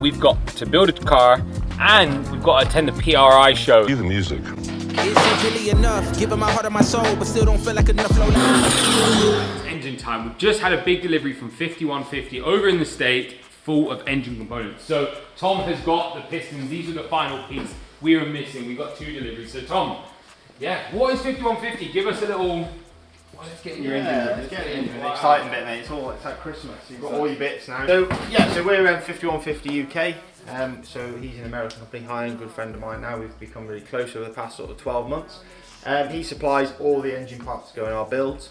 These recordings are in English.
We've got to build a car and we've got to attend the PRI show. Hear the music. It's really enough, giving my heart and my soul, but still don't feel like enough flow. Engine time. We've just had a big delivery from 5150 over in the state, full of engine components. So Tom has got the pistons. These are the final piece we are missing. We've got 2 deliveries. So Tom, yeah, what is 5150? Give us a little. Well, let's get your engine. Let's get into the exciting bit, mate. It's like Christmas. You've got all your bits now. So yeah, so we're 5150 UK. So he's an American company, high-end, good friend of mine now. We've become really close over the past sort of 12 months. He supplies all the engine parts that go in our builds.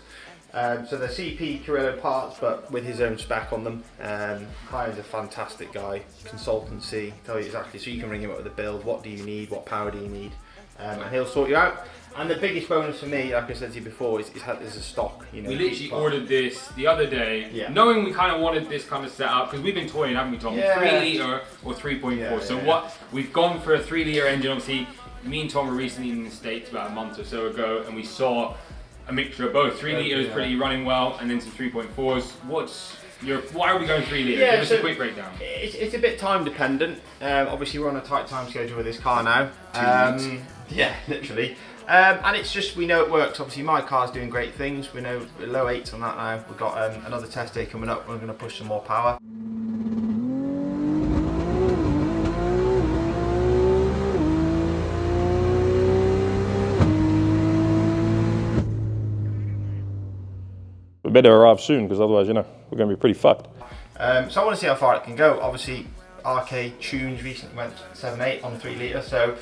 So they're CP Carrillo parts, but with his own spec on them. High-end's a fantastic guy, consultancy, tell you exactly, so you can ring him up with a build. What do you need? What power do you need? And he'll sort you out. And the biggest bonus for me, like I said to you before, is there's a stock. You know, we literally ordered this the other day, knowing we kind of wanted this kind of setup, because we've been toying, haven't we, Tom? 3 litre or 3.4. So what we've gone for a 3 litre engine. Obviously, me and Tom were recently in the States about a month or so ago, and we saw a mixture of both. 3 litre is pretty running well, and then some 3.4s. Why are we going 3 litre? Give us a quick breakdown. It's a bit time dependent. Obviously, we're on a tight time schedule with this car now. 2 weeks. Yeah, literally. And it's just, we know it works. Obviously my car's doing great things. We know we're low 8s on that now. We've got another test day coming up. We're going to push some more power. We better arrive soon, because otherwise, you know, we're going to be pretty fucked. So I want to see how far it can go. Obviously, RK Tunes recently went 7.8 on the 3 litre, so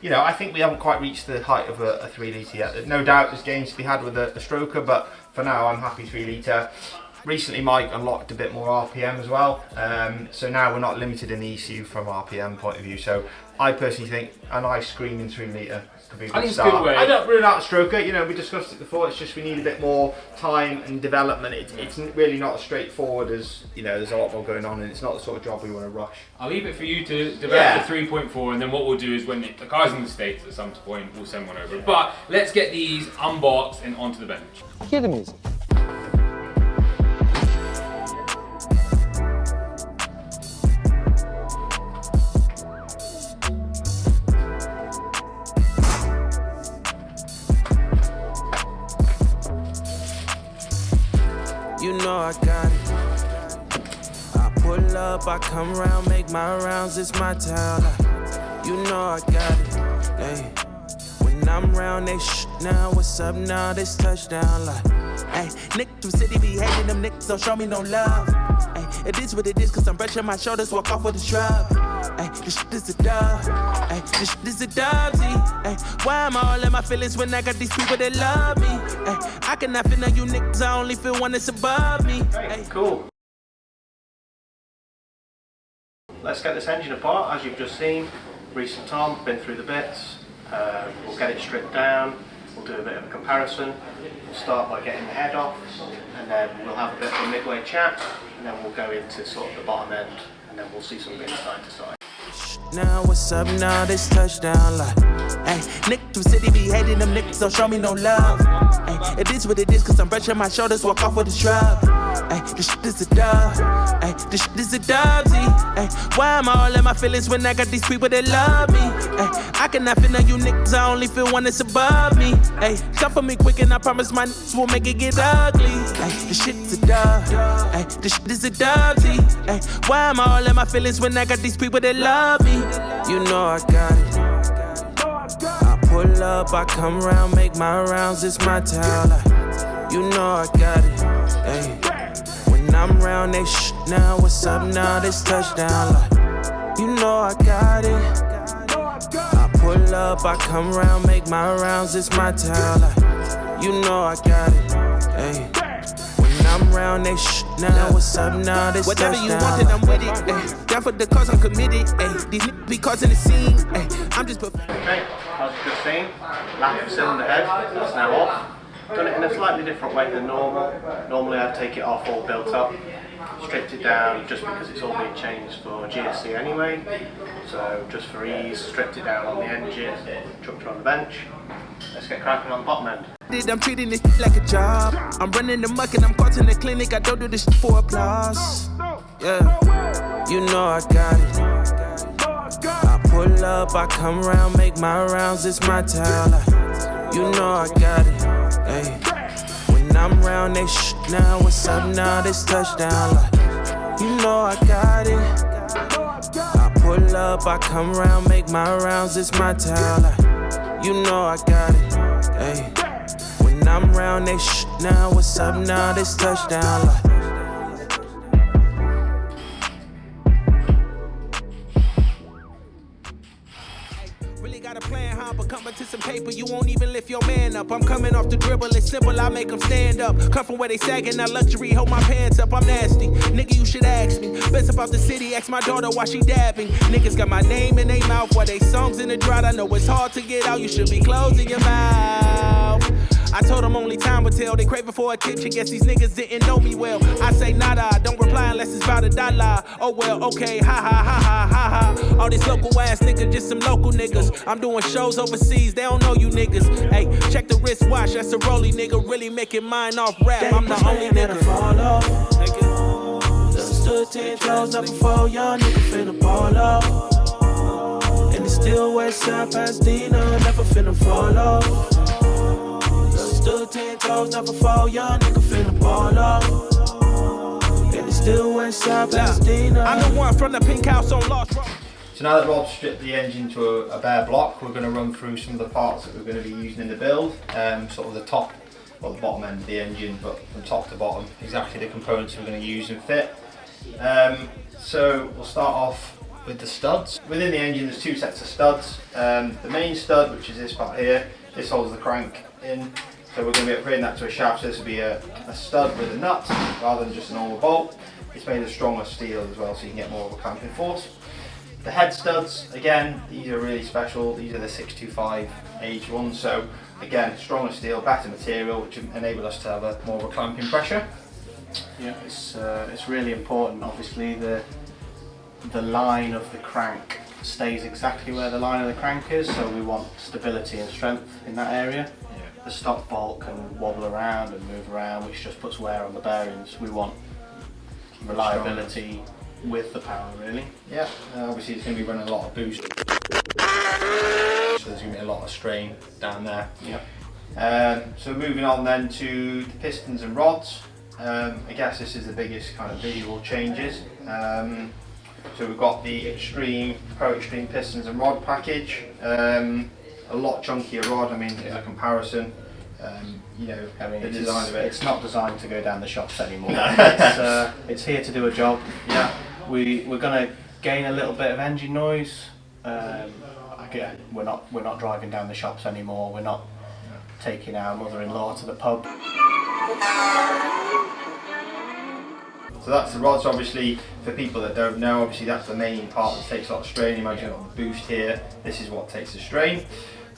you know, I think we haven't quite reached the height of a 3 litre yet. No doubt there's gains to be had with a stroker, but for now I'm happy 3 litre. Recently Mike unlocked a bit more RPM as well, so now we're not limited in the ECU from RPM point of view. So I personally think a nice screaming 3 litre could be a good start. Good way. I don't rule out a stroker, you know, we discussed it before, it's just we need a bit more time and development. It's really not as straightforward as, you know, there's a lot more going on and it's not the sort of job we want to rush. I'll leave it for you to develop the 3.4, and then what we'll do is when the car's in the States at some point, we'll send one over. But let's get these unboxed and onto the bench. Hear the music. You know I got it. I pull up, I come round, make my rounds, it's my town. You know I got it. Hey. When I'm round, they now, what's up now, this touchdown like. Hey, niggas from city be hating them niggas, don't show me no love. Hey, it is what it is, cause I'm brushing my shoulders, walk off with a shrub. Hey, this shit is a dub. Hey, this shit is a dubsy. Hey, why am I all in my feelings when I got these people that love me? Hey, I cannot feel none you niggas, I only feel one that's above me. Hey, cool. Let's get this engine apart, as you've just seen. Recent Tom, been through the bits. We'll get it stripped down. We'll do a bit of a comparison. We'll start by getting the head off, and then we'll have a bit of a midway chat, and then we'll go into sort of the bottom end, and then we'll see some bits side to side. Now what's up now, this touchdown like. Hey, niggas from city be hating them niggas, don't show me no love. Hey, it is what it is, cause I'm brushing my shoulders, walk off with a shrub. Hey, this shit is a dub. Hey, this shit is a dubsy. Hey, why am I all in my feelings when I got these people that love me? Hey, I cannot feel none you niggas, I only feel one that's above me. Hey, come for me quick and I promise my niggas won't make it get ugly. Hey, this shit's a dub. Hey, this shit is a dubsy. Hey, why am I all in my feelings when I got these people that love me? You know I got it. I pull up, I come round, make my rounds, it's my town. You know I got it. Hey, when I'm round, they now, what's up now, this touchdown. Like, you know I got it. I pull up, I come round, make my rounds, it's my town. Like, you know I got it. Hey, when I'm round, they now, what's up now, this whatever touchdown. You wanted, I'm with it. Ay, down for the cause, I'm committed. Ay, these niggas be causing the scene. Ay, I'm just perfect. Okay, as you just seen, lack of cylinder head, that's now off. Done it in a slightly different way than normal. Normally I'd take it off all built up, stripped it down just because it's all been changed for GSC anyway. So just for ease, stripped it down on the engine, chucked it on the bench. Let's get cracking on the bottom end. I'm treating this like a job. I'm running the muck and I'm caught in the clinic. I don't do this for applause. Yeah, you know I got it. I pull up, I come around, make my rounds. It's my town. Like, you know I got it. Hey, when I'm round, they now. What's up now? This touchdown. Like, you know I got it. I pull up, I come around, make my rounds. It's my town. Like, you know I got it. Hey. When I'm round, they now. What's up now? This touchdown. Like. Really got a plan, huh? But coming to some paper, you won't even lift your man up. I'm coming off the dribble, it's simple, I make them stand up. Come from where they sagging, now luxury, hold my pants up. I'm nasty, nigga, you should ask me. Best about the city, ask my daughter why she dabbing. Niggas got my name in their mouth while they songs in the drought. I know it's hard to get out, you should be closing your mouth. I told them only time would tell. They craving for attention. Guess these niggas didn't know me well. I say nada, don't reply unless it's about $1. Oh well, okay, ha ha ha ha ha ha. All these local ass niggas, just some local niggas. I'm doing shows overseas, they don't know you niggas. Hey, check the wristwatch, that's a rolly nigga. Really making mine off rap. I'm the only nigga. Fall off. Just stood 10 toes up before y'all nigga finna ball off. And it's still Westside Pasadena, never finna fall off. Stood 10 toes up before y'all nigga finna ball off. And it's still Westside Pasadena. I'm the one from the pink house on Lost Road. So now that Rob stripped the engine to a bare block, we're going to run through some of the parts that we're going to be using in the build. Sort of the top, well the bottom end of the engine, but from top to bottom, exactly the components we're going to use and fit. So we'll start off with the studs. Within the engine there's two sets of studs. The main stud, which is this part here, this holds the crank in. So we're going to be upgrading that to a shaft, so this will be a stud with a nut rather than just a normal bolt. It's made of stronger steel as well, so you can get more of a clamping force. The head studs, again, these are really special. These are the 625 age ones, so again, stronger steel, better material, which enable us to have more of a clamping pressure. Yeah, it's really important. Obviously, the line of the crank stays exactly where the line of the crank is, so we want stability and strength in that area. The stock bolt can wobble around and move around, which just puts wear on the bearings. We want reliability with the power, really. Yeah, obviously it's going to be running a lot of boost, so there's going to be a lot of strain down there. Yeah. So moving on then to the pistons and rods. I guess this is the biggest kind of visual changes. So we've got the Pro Extreme pistons and rod package. A lot chunkier rod. I mean, as a comparison, you know, I mean, the design of it. It's not designed to go down the shops anymore. No. It's here to do a job. Yeah. We're going to gain a little bit of engine noise. Again, we're not driving down the shops anymore. We're not taking our mother-in-law to the pub. So that's the rods. Obviously, for people that don't know, obviously that's the main part that takes a lot of strain. Imagine you've got the boost here. This is what takes the strain.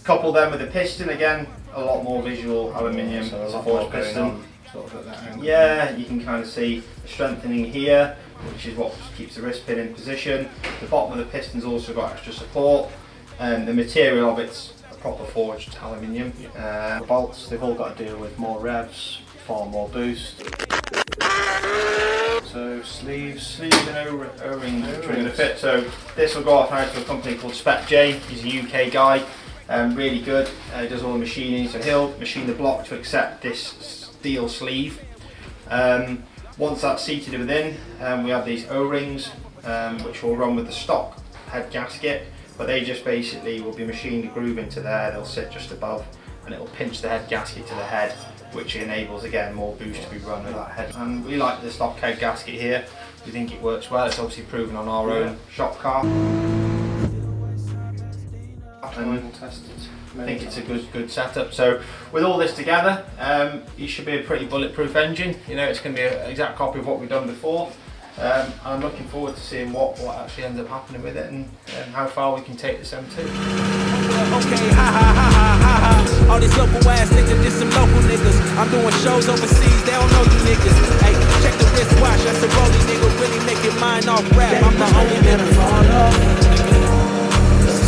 Couple them with a piston, again, a lot more visual aluminium. So it's a forged piston. Sort of at that angle. Yeah, you can kind of see the strengthening here, which is what keeps the wrist pin in position. The bottom of the piston's also got extra support, and the material of it's a proper forged aluminium. The bolts, they've all got to deal with more revs, far more boost. So sleeves and O-rings which we're going to fit. So this will go off now to a company called Spec J. He's a UK guy, really good. He does all the machining, so he'll machine the block to accept this steel sleeve. Once that's seated within, we have these O-rings, which will run with the stock head gasket, but they just basically will be machined a groove into there. They'll sit just above, and it will pinch the head gasket to the head, which enables again more boost to be run with that head. And we like the stock head gasket here. We think it works well. It's obviously proven on our own shop car. And I think it's a good setup. So with all this together, it should be a pretty bulletproof engine. You know, it's going to be an exact copy of what we've done before. And I'm looking forward to seeing what actually ends up happening with it, and how far we can take this M2. Okay, ha ha ha ha ha ha. All these local ass niggas, just some local niggas. I'm doing shows overseas, they don't know you niggas. Hey, check the wristwatch, that's a rolling nigga, really making mine off rap. I'm the only nigga. Fall off.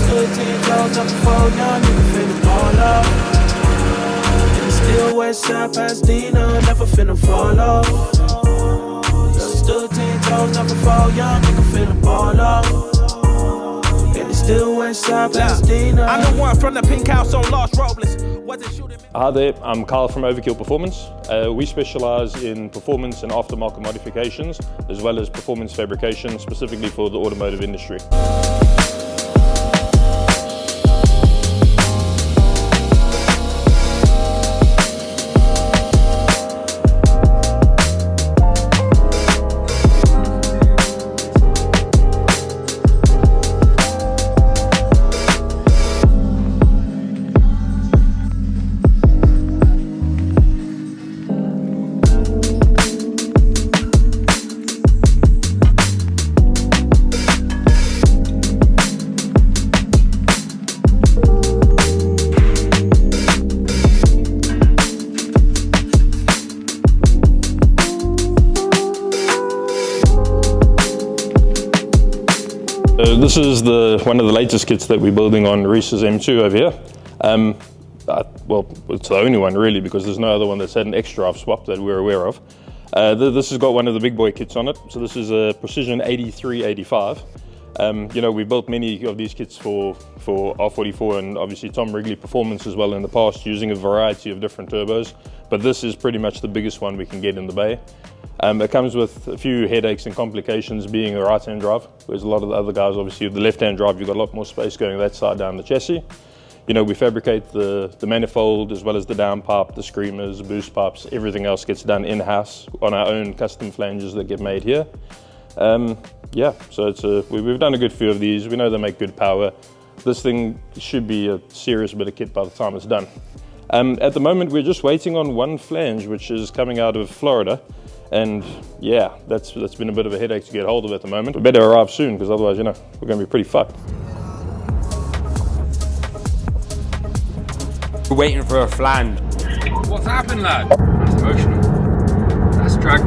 Stood 10 toes up before y'all niggas finna fall off. And it's still Pasadena, never finna fall off. Stood 10 toes, never fall, young nigga finna ball off. And it's still Westside Pasadena. I'm the one from the pink house on Lost Robles. Hi there, I'm Carl from Overkill Performance. We specialize in performance and aftermarket modifications, as well as performance fabrication, specifically for the automotive industry. This is one of the latest kits that we're building on Reese's M2 over here. Well, it's the only one really, because there's no other one that's had an X-Drive swap that we're aware of. This has got one of the big boy kits on it. So this is a Precision 8385. You know, we've built many of these kits for R44 and obviously Tom Wrigley Performance as well in the past, using a variety of different turbos. But this is pretty much the biggest one we can get in the bay. It comes with a few headaches and complications, being a right-hand drive, whereas a lot of the other guys, obviously with the left-hand drive, you've got a lot more space going that side down the chassis. You know, we fabricate the manifold as well as the downpipe, the screamers, boost pipes, everything else gets done in-house on our own custom flanges that get made here. Yeah, so we've done a good few of these. We know they make good power. This thing should be a serious bit of kit by the time it's done. At the moment, we're just waiting on one flange, which is coming out of Florida. And yeah, that's been a bit of a headache to get hold of at the moment. We better arrive soon, because otherwise, you know, we're going to be pretty fucked. We're waiting for a flange. What's happened, lad? That's emotional. That's dragged